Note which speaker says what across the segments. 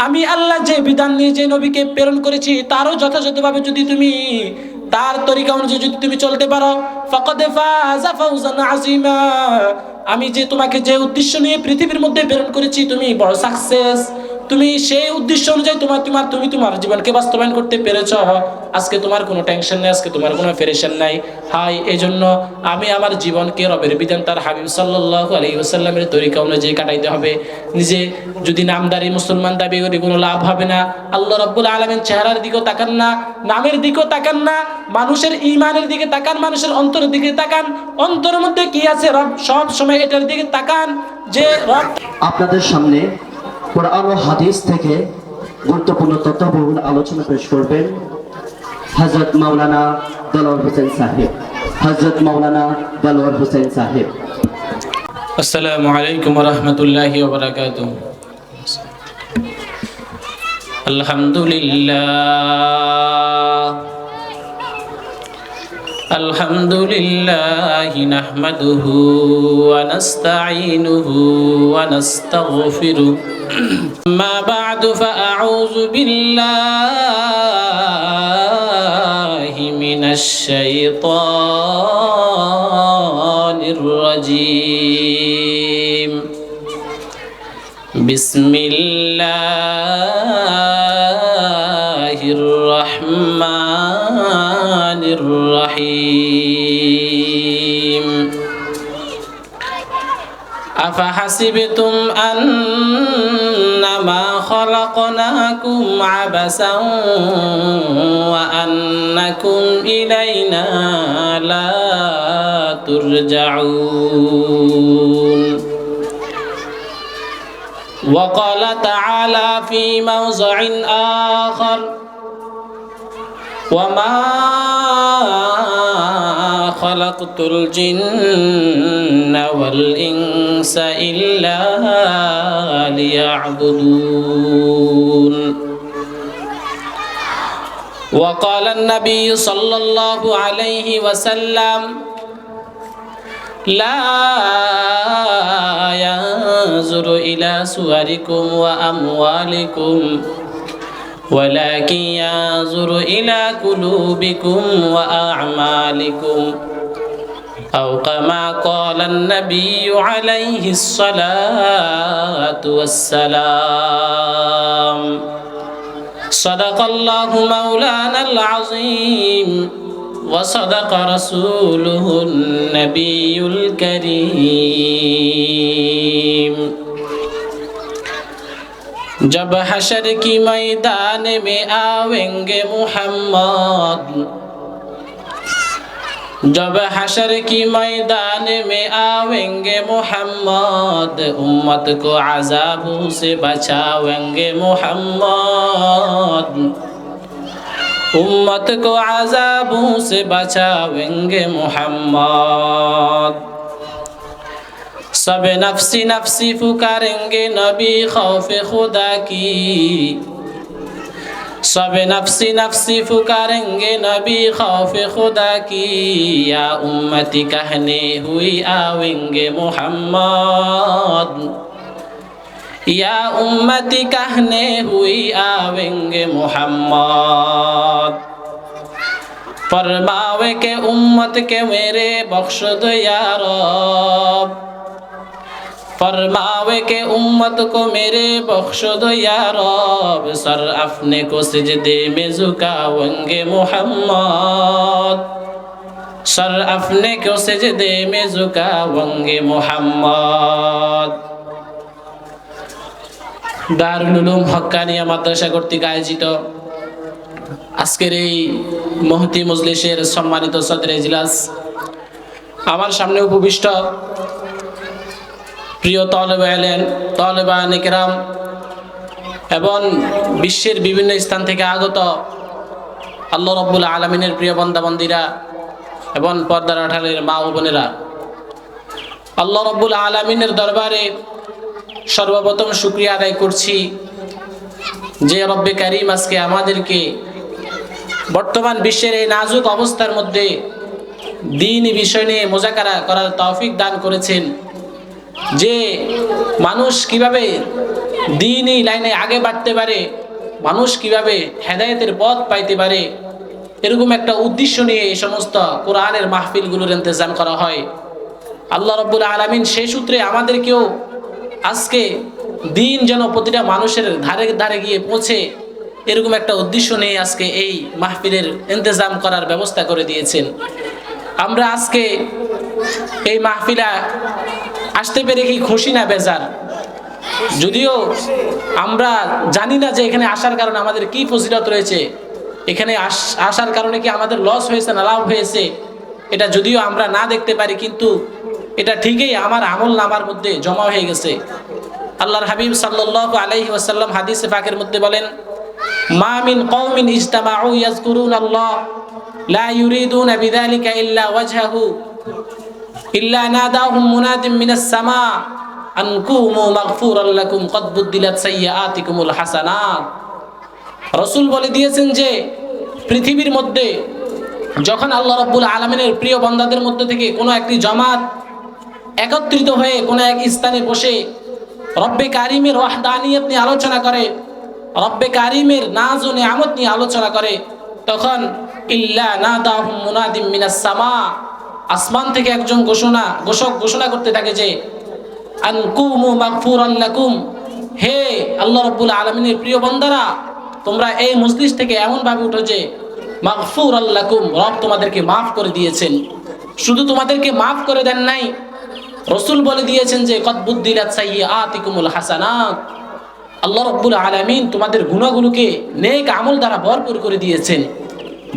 Speaker 1: আমি আল্লাহ যে বিধান নিয়ে যে নবীকে প্রেরণ করেছি তারও যথাযথভাবে যদি তুমি তার তরিকা অনুযায়ী যদি তুমি চলতে পারো, ফাকাদ ফাযা ফাওজান আযীমা। আমি যে তোমাকে যে উদ্দেশ্য নিয়ে পৃথিবীর মধ্যে প্রেরণ করেছি তুমি বড় সাকসেস। তুমি সেই উদ্দেশ্য অনুযায়ী তুমি তোমার জীবনকে বাস্তবায়ন করতে পেরেছ। আজকে তোমার কোনো টেনশন নেই, আজকে তোমার কোনো পেরেশান নাই। হাই এই জন্য আমি আমার জীবনকে রবের বিধান তার হাবিব সাল্লাল্লাহু আলাইহি ওয়াসাল্লামের তরিকা অনুযায়ী কাটাইতে হবে। নিজে যদি নামদারি মুসলমান দাবি করে কোনো লাভ হবে না। আল্লাহ রাব্বুল আলামিন চেহারার দিকেও তাকান না, নামের দিকেও তাকান না, মানুষের ঈমানের দিকে তাকান, মানুষের অন্তরের দিকে তাকান। অন্তরের মধ্যে কি আছে রব সব সময় এটার দিকে তাকান যে রব।
Speaker 2: আপনাদের সামনে কোরআন ও হাদিস থেকে গুরুত্বপূর্ণ তথ্যবহুল আলোচনা পেশ করবেন হযরত মাওলানা দেলোয়ার হোসেন সাহেব। হযরত মাওলানা দেলোয়ার হোসেন সাহেব।
Speaker 1: আসসালামু আলাইকুম ওয়া রাহমাতুল্লাহি ওয়া বারাকাতুহু। আলহামদুলিল্লাহ নাহমাদুহু ওয়া নাস্তাঈনুহু ওয়া নাস্তাগফিরুহ। মা বা'দু ফাআউযু বিল্লাহি মিনাশ শাইতানির রাজীম। বিসমিল্লাহির রহমানির রহিম। আফাহাসিবতুম আন্নামা খালাকনাকুম আবাসান ওয়া আন্নাকুম ইলাইনা লা তুরজাউন। وقال تعالى في موضع آخر وما خلقت الجن والإنس إلا ليعبدون. وقال النبي صلى الله عليه وسلم لا ينظر إلى صوركم وأموالكم ولكن ينظر إلى قلوبكم وأعمالكم أو كما قال النبي عليه الصلاة والسلام. صدق الله مولانا العظيم وصدق رسوله النبي الكريم. जब हशर की मैदान में आवेंगे मोहम्मद, जब हशर की मैदान में आवेंगे मोहम्मद, उम्मत को अज़ाबों से बचावेंगे मोहम्मद, उम्मत को अज़ाबों से बचावेंगे मोहम्मद। सब नफ्सी नफ्सी पुकारेंगे नबी खौफ खुदा की, सब नफ्सी नफ्सी पुकारेंगे नबी खौफ खुदा की। या उम्मती कहने हुई आवेंगे मोहम्मद, या उम्मती कहने हुई आवेंगे मोहम्मद। फरमावे के उम्मत के मेरे बख्श दो या रब, फरमावे के उम्मत को मेरे बख्श दो या रब। सर अपने को सिजदे में झुकावेंगे मोहम्मद, सर अपने को सिजदे में झुकावेंगे मोहम्मद। দারুল উলুম হক্কানিয়া মাদ্রাসা কর্তৃক আয়োজিত আজকের এই মহতি মজলিসের সম্মানিত সদরে ইজলাস, আমার সামনে উপবিষ্ট প্রিয় তালেবান ইকরাম এবং বিশ্বের বিভিন্ন স্থান থেকে আগত আল্লাহ রাব্বুল আলামিনের প্রিয় বান্দা বান্দীরা এবং পর্দার আড়ালের মা ও বোনেরা, আল্লাহ রাব্বুল আলামিনের দরবারে সর্বপ্রথম শুকরিয়া আদায় করছি যে রব্বে কারীম আজকে আমাদেরকে বর্তমান বিশ্বের এই নাজুক অবস্থার মধ্যে দ্বীনি বিষয় নিয়ে মুযাকারা করার তৌফিক দান করেছেন। যে মানুষ কিভাবে দ্বীনি লাইনে আগে বাড়তে পারে, মানুষ কিভাবে হেদায়েতের পথ পাইতে পারে, এরকম একটা উদ্দেশ্য নিয়ে এই সমস্ত কোরআনের মাহফিলগুলোর ইন্তজাম করা হয়। আল্লাহ রাব্বুল আলামিন সেই সূত্রে আমাদেরকেও আজকে দিন যেন প্রতিটা মানুষের ধারে ধারে গিয়ে পৌঁছে, এরকম একটা উদ্দেশ্য নিয়ে আজকে এই মাহফিলের ইন্তজাম করার ব্যবস্থা করে দিয়েছেন। আমরা আজকে এই মাহফিলা আসতে পেরে কি খুশি না বেজার? যদিও আমরা জানি না যে এখানে আসার কারণে আমাদের কি ফজিলত রয়েছে, এখানে আসার কারণে কি আমাদের লস হয়েছে না লাভ হয়েছে, এটা যদিও আমরা না দেখতে পারি, কিন্তু এটা ঠিকই আমার আমল নামার মধ্যে জমা হয়ে গেছে। আল্লাহর হাবিব সাল্লাল্লাহু আলাইহি ওয়াসাল্লাম হাদিসে পাকের মধ্যে বলেন, মা মিন কওমিন ইজতামাউ ইয়াযকুরুনাল্লাহ লা ইউরিদুনা বিযালিকা ইল্লা ওয়াজহাহু ইল্লা নাদাহুম মুনাদিম মিনাস সামা আন কুমু মাগফুরাল লাকুম ক্বাদ বুদ্দিলাত সাইয়্যাতিকুমুল হাসানাত। রাসূল বলে দিয়েছেন যে পৃথিবীর মধ্যে যখন আল্লাহ রাব্বুল আলামিনের প্রিয় বান্দাদের মধ্যে থেকে কোনো একটি জামাত একত্রিত হয়ে কোনো এক স্থানে বসে রব্বে কারিমের ওয়াহদানিয়ত নিয়ে আলোচনা করে, রব্বে কারিমের নাজ ও নিয়ামত নিয়ে আলোচনা করে, তখন ইল্লা নাদাহুম মুনাদিম মিনাস সামা, আসমান থেকে একজন ঘোষক ঘোষণা করতে থাকে যে আন কুমু মাগফুরাল লাকুম, হে আল্লাহ রাব্বুল আলামিনের প্রিয় বান্দারা, তোমরা এই মজলিস থেকে এমন ভাবে উঠো যে মাগফুরাল লাকুম, রব তোমাদেরকে মাফ করে দিয়েছেন। শুধু তোমাদেরকে মাফ করে দেন নাই, রাসূল বলে দিয়েছেন যে ক্বাদ বুদ্দিলাত সাইয়্যাতিকুমুল হাসানাত, আল্লাহ রাব্বুল আলামিন তোমাদের গুনাহগুলোকে নেক আমল দ্বারা ভরপুর করে দিয়েছেন।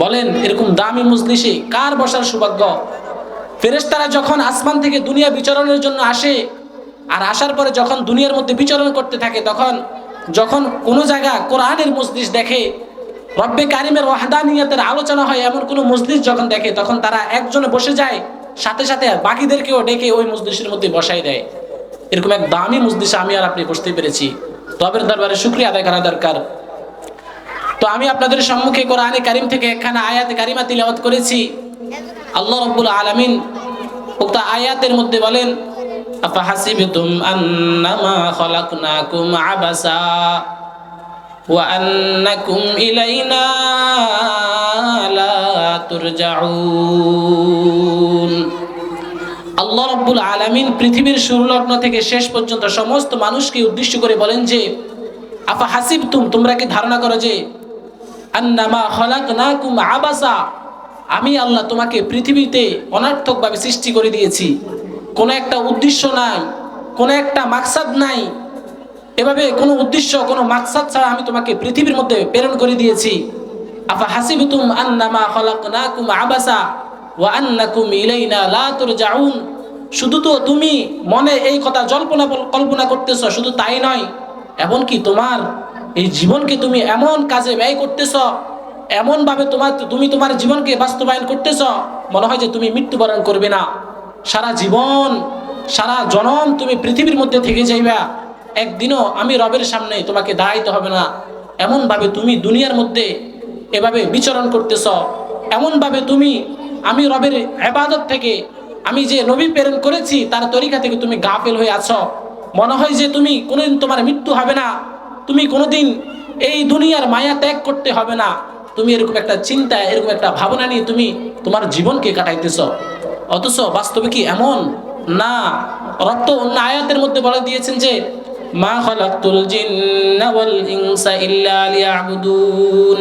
Speaker 1: বলেন এরকম দামি মজলিসে কার বসার সৌভাগ্য? ফেরেশতারা যখন আসমান থেকে দুনিয়া বিচরণের জন্য আসে, আর আসার পরে যখন দুনিয়ার মধ্যে বিচরণ করতে থাকে, তখন যখন কোনো জায়গা কোরআনের মজলিস দেখে, রব্বে কারিমের ওয়াহদানিয়তের আলোচনা হয় এমন কোনো মজলিস যখন দেখে, তখন তারা একজনে বসে যায়, সাথে সাথে বাকিদেরকেও ডেকে ওই মজলিসের মধ্যে বসাই দেয়। এরকম এক দামি মজলিসে আমি আর আপনি বসতে পেরেছি, রবের দরবারে শুকরিয়া আদায় করা দরকার। তো আমি আপনাদের সম্মুখে কোরআনে কারিম থেকে একখানা আয়াতে কারিমা তিলাওয়াত করেছি। আল্লাহ রাব্বুল আলামিন উক্ত আয়াতের মধ্যে বলেন, আফাহাসিবতুম আন্নামা খালাকনাকুম আবাসা ওয়া আন্নাকুম ইলাইনা লা তুরজাউন। আল্লাহ রাব্বুল আলামিন পৃথিবীর শুরু লগ্ন থেকে শেষ পর্যন্ত সমস্ত মানুষকে উদ্দেশ্য করে বলেন যে আফাহাসিবতুম, তোমরা কি ধারণা করো যে আন্নামা খালাকনাকুম আবাসা, আমি আল্লাহ তোমাকে পৃথিবীতে অনর্থকভাবে সৃষ্টি করে দিয়েছি, কোনো একটা উদ্দেশ্য নাই, কোনো একটা মাকসাদ নাই, এভাবে কোনো উদ্দেশ্য কোনো মাকসাদ ছাড়া আমি তোমাকে পৃথিবীর মধ্যে প্রেরণ করে দিয়েছি। আফা হাসিবতুম আন্নামা খালাকনাকুম আবাসা ওয়া আন্নাকুম ইলাইনা লা তুরজাউন, শুধু তো তুমি মনে এই কথা কল্পনা করতেছ, শুধু তাই নয়, এমনকি তোমার এই জীবনকে তুমি এমন কাজে ব্যয় করতেছ, এমনভাবে তুমি তোমার জীবনকে বাস্তবায়ন করতেছ, মনে হয় যে তুমি মৃত্যুবরণ করবে না, সারা জীবন সারা জনম তুমি পৃথিবীর মধ্যে থেকে যাইবা, একদিনও আমি রবের সামনে তোমাকে দাঁড়াইতে হবে না, এমনভাবে তুমি দুনিয়ার মধ্যে এভাবে বিচরণ করতেছ, এমনভাবে তুমি আমি রবের ইবাদত থেকে, আমি যে নবী প্রেরণ করেছি তার তরিকা থেকে তুমি গাফেল হয়ে আছো, মনে হয় যে তুমি কোনোদিন তোমার মৃত্যু হবে না, তুমি কোনোদিন এই দুনিয়ার মায়া ত্যাগ করতে হবে না, তুমি এরকম একটা চিন্তা এরকম একটা ভাবনা নিয়ে তুমি তোমার জীবনকে কাটাইতেছ। অথচ বাস্তবে কি এমন না? রব তো অন্য আয়াতের মধ্যে বলে দিয়েছেন যে মা খালাকতুল জিন্না ওয়াল ইনসা ইল্লা লিয়াবুদুন।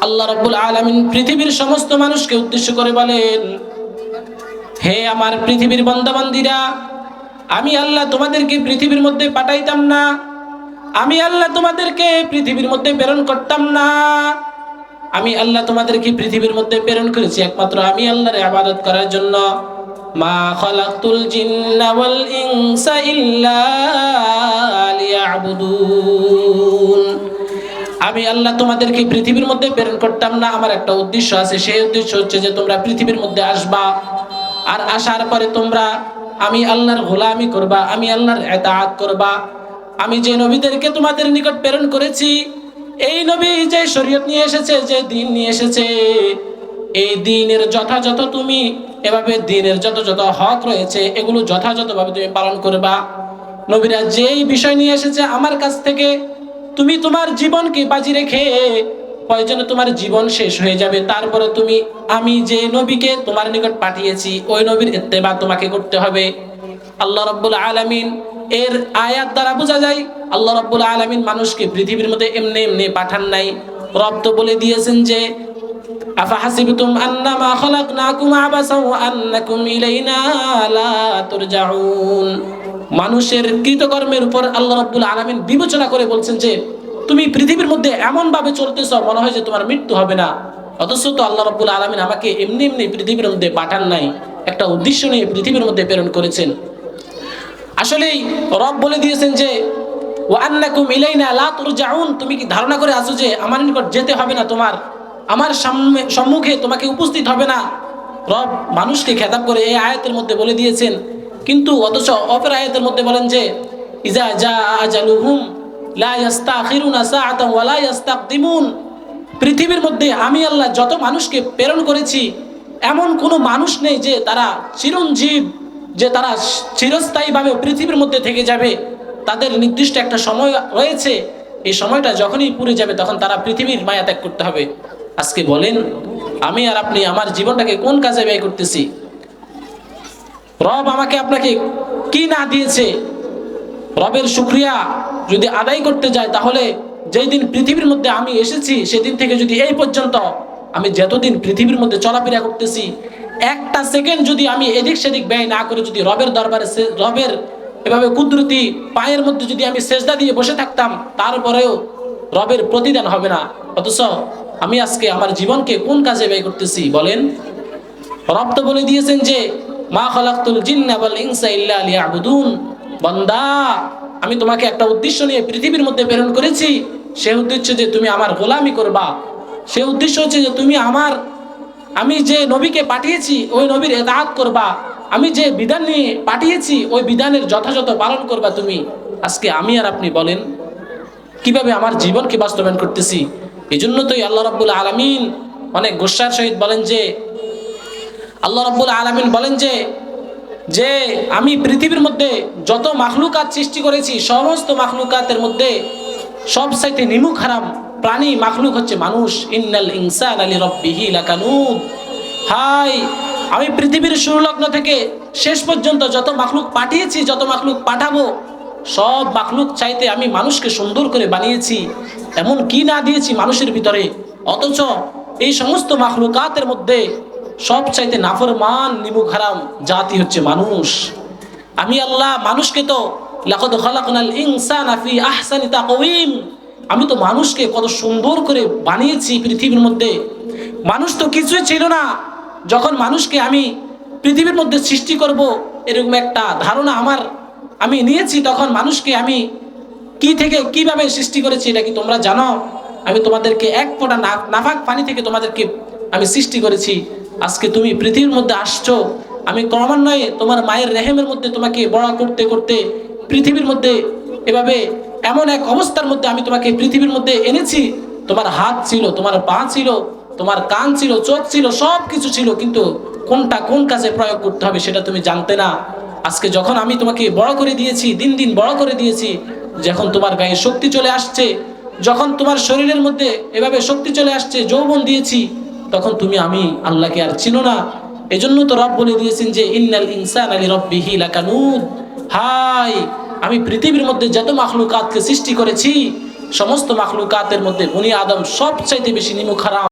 Speaker 1: আল্লাহ রাব্বুল আলামিন পৃথিবীর সমস্ত মানুষকে উদ্দেশ্য করে বলেন, হে আমার পৃথিবীর বান্দাবান্দীরা, আমি আল্লাহ তোমাদেরকে পৃথিবীর মধ্যে পাঠাইতাম না, আমি আল্লাহ তোমাদেরকে পৃথিবীর মধ্যে প্রেরণ করতাম না, আমি আল্লাহ তোমাদেরকে পৃথিবীর মধ্যে প্রেরণ করেছি একমাত্র আমি আল্লাহর ইবাদত করার জন্য। মা খালাকতুল জিন্না ওয়াল ইনসা ইল্লা লিয়াবুদুন। আমি আল্লাহ তোমাদেরকে পৃথিবীর মধ্যে প্রেরণ করতাম না, আমার একটা উদ্দেশ্য আছে, সেই উদ্দেশ্য হচ্ছে যে তোমরা পৃথিবীর মধ্যে আসবা, আর আসার পরে তোমরা আমি আল্লাহর গোলামি করবা, আমি আল্লাহর ইতাআত করবা। আমি যে নবীদেরকে তোমাদের নিকট প্রেরণ করেছি, এই নবী যে শরীয়ত নিয়ে এসেছে, যে দ্বীন নিয়ে এসেছে, এই দ্বীনের যথাযথ তুমি এভাবে দ্বীনের যত হক রয়েছে এগুলো যথাযথভাবে তুমি পালন করবা। নবীরা যেই বিষয় নিয়ে এসেছে আমার কাছ থেকে, তুমি তোমার জীবনকে বাজি রেখে, প্রয়োজনে তোমার জীবন শেষ হয়ে যাবে, তারপরে তুমি আমি যে নবীকে তোমার নিকট পাঠিয়েছি ওই নবীর ইত্তেবা তোমাকে করতে হবে। আল্লাহ রাব্বুল আলামিন এর আয়াত দ্বারা বোঝা যায় আল্লাহ রাব্বুল আলামিন মানুষকে পৃথিবীর মধ্যে এমনি এমনি পাঠান নাই। রব তো বলে দিয়েছেন যে আফাহাসিবতুম আন্নামা খালাকনাকুম আবাসাও ওয়া আন্নাকুম ইলাইনা লা তুরজাউন। মানুষের কৃতকর্মের উপর আল্লাহ রাব্বুল আলামিন বিবেচনা করে বলছেন যে তুমি পৃথিবীর মধ্যে এমন ভাবে চলতেছ মনে হয় যে তোমার মৃত্যু হবে না, অথচ তো আল্লাহ রাব্বুল আলামিন আমাকে এমনি এমনি পৃথিবীর মধ্যে পাঠান নাই, একটা উদ্দেশ্য নিয়ে পৃথিবীর মধ্যে প্রেরণ করেছেন। আসলেই রব বলে দিয়েছেন যে ওয়া আন্নাকুম ইলাইনা লা তুরজাউন, তুমি কি ধারণা করে আছো যে আমার নিকট যেতে হবে না, তোমার আমার সম্মুখে তোমাকে উপস্থিত হবে না? রব মানুষকে খেতাব করে এই আয়াতের মধ্যে বলে দিয়েছেন, কিন্তু অথচ অপর আয়াতের মধ্যে বলেন যে ইজা জা আজালুহুম লা ইস্তাখিরুনা সাআতান ওয়া লা ইস্তাকদিমুন। পৃথিবীর মধ্যে আমি আল্লাহ যত মানুষকে প্রেরণ করেছি এমন কোনো মানুষ নেই যে তারা চিরঞ্জীব, যে তারা চিরস্থায়ীভাবে পৃথিবীর মধ্যে থেকে যাবে। তাদের নির্দিষ্ট একটা সময় রয়েছে, এই সময়টা যখনই পুরে যাবে তখন তারা পৃথিবীর মায়া ত্যাগ করতে হবে। আজকে বলেন আমি আর আপনি আমার জীবনটাকে কোন কাজে ব্যয় করতেছি? রব আমাকে আপনাকে কি না দিয়েছে, রবের শুকরিয়া যদি আদায় করতে যায় তাহলে যেই দিন পৃথিবীর মধ্যে আমি এসেছি সেদিন থেকে যদি এই পর্যন্ত আমি যতদিন পৃথিবীর মধ্যে চলাফেরা করতেছি একটা সেকেন্ড যদি আমি এদিক সেদিক ব্যয় না করে যদি রবের দরবারে রবের এভাবে কুদরতি পায়ের মধ্যে যদি আমি সেজদা দিয়ে বসে থাকতাম তারপরেও রবের প্রতিদান হবে না। অথচ আমি আজকে আমার জীবনকে কোন কাজে ব্যয় করতেছি বলেন? রব তো বলে দিয়েছেন যে মা খালাকতুল জিন্না ওয়াল ইনসা ইল্লা লিয়াবুদুন। বান্দা আমি তোমাকে একটা উদ্দেশ্য নিয়ে পৃথিবীর মধ্যে প্রেরণ করেছি, সেই উদ্দেশ্য যে তুমি আমার গোলামি করবা, সেই উদ্দেশ্য হচ্ছে যে তুমি আমি যে নবীকে পাঠিয়েছি ওই নবীর ইতাআত করবা, আমি যে বিধান নিয়ে পাঠিয়েছি ওই বিধানের যথাযথ পালন করবা তুমি। আজকে আমি আর আপনি বলেন কিভাবে আমার জীবনকে বাস্তবায়ন করতেছি? এই জন্য তো আল্লাহ রাব্বুল আলামিন অনেক গোস্বার সহিত বলেন যে আল্লাহ রাব্বুল আলামিন বলেন যে আমি পৃথিবীর মধ্যে যত মাখলুকাত সৃষ্টি করেছি সমস্ত মাখলুকাতের মধ্যে সবচাইতে নিমুখ হারাম প্রাণী মাখলুক হচ্ছে মানুষ। ইন্নাল ইনসানা লিরাব্বিহি লাকানুদ। হাই আমি পৃথিবীর শুরুলগ্ন থেকে শেষ পর্যন্ত যত মাখলুক পাঠিয়েছি, যত মাখলুক পাঠাবো, সব মাখলুক চাইতে আমি মানুষকে সুন্দর করে বানিয়েছি, এমন কি না দিয়েছি মানুষের ভিতরে। অথচ এই সমস্ত মাখলুকাতের মধ্যে সব চাইতে নাফরমান নিমুখ হারাম জাতি হচ্ছে মানুষ। আমি আল্লাহ মানুষকে তো লাকাদ খালাকনাল ইনসানা ফি আহসানি তাকওয়িম, আমি তো মানুষকে কত সুন্দর করে বানিয়েছি পৃথিবীর মধ্যে। মানুষ তো কিছুই ছিল না, যখন মানুষকে আমি পৃথিবীর মধ্যে সৃষ্টি করব এরকম একটা ধারণা আমি নিয়েছি, তখন মানুষকে আমি কি থেকে কিভাবে সৃষ্টি করেছি এটা কি তোমরা জানো? আমি তোমাদেরকে এক ফোঁটা নাফাক পানি থেকে তোমাদেরকে আমি সৃষ্টি করেছি। আজকে তুমি পৃথিবীর মধ্যে আসছো, আমি ক্রমান্বয়ে তোমার মায়ের রেহেমের মধ্যে তোমাকে বড় করতে করতে পৃথিবীর মধ্যে এভাবে এমন এক অবস্থার মধ্যে আমি তোমাকে পৃথিবীর মধ্যে এনেছি। তোমার হাত ছিল, তোমার পা ছিল, তোমার কান ছিল, চোখ ছিল, সব কিছু ছিল, কিন্তু কোনটা কোন কাজে প্রয়োগ করতে হবে সেটা তুমি জানতে না। আজকে যখন আমি তোমাকে বড় করে দিয়েছি, দিন দিন বড় করে দিয়েছি, যখন তোমার গায়ে শক্তি চলে আসছে, যখন তোমার শরীরের মধ্যে এভাবে শক্তি চলে আসছে, যৌবন দিয়েছি, তখন তুমি আমি আল্লাহকে আর চিনো না। এজন্য তো রব বলে দিয়েছেন যে ইন্নাল ইনসানা লিরাব্বিহি লাকানুদ। হাই আমি পৃথিবীর মধ্যে যত মাখলুকাতকে সৃষ্টি করেছি সমস্ত মাখলুকাতের মধ্যে বনি আদম সবচাইতে বেশি নিমুখ হারাম।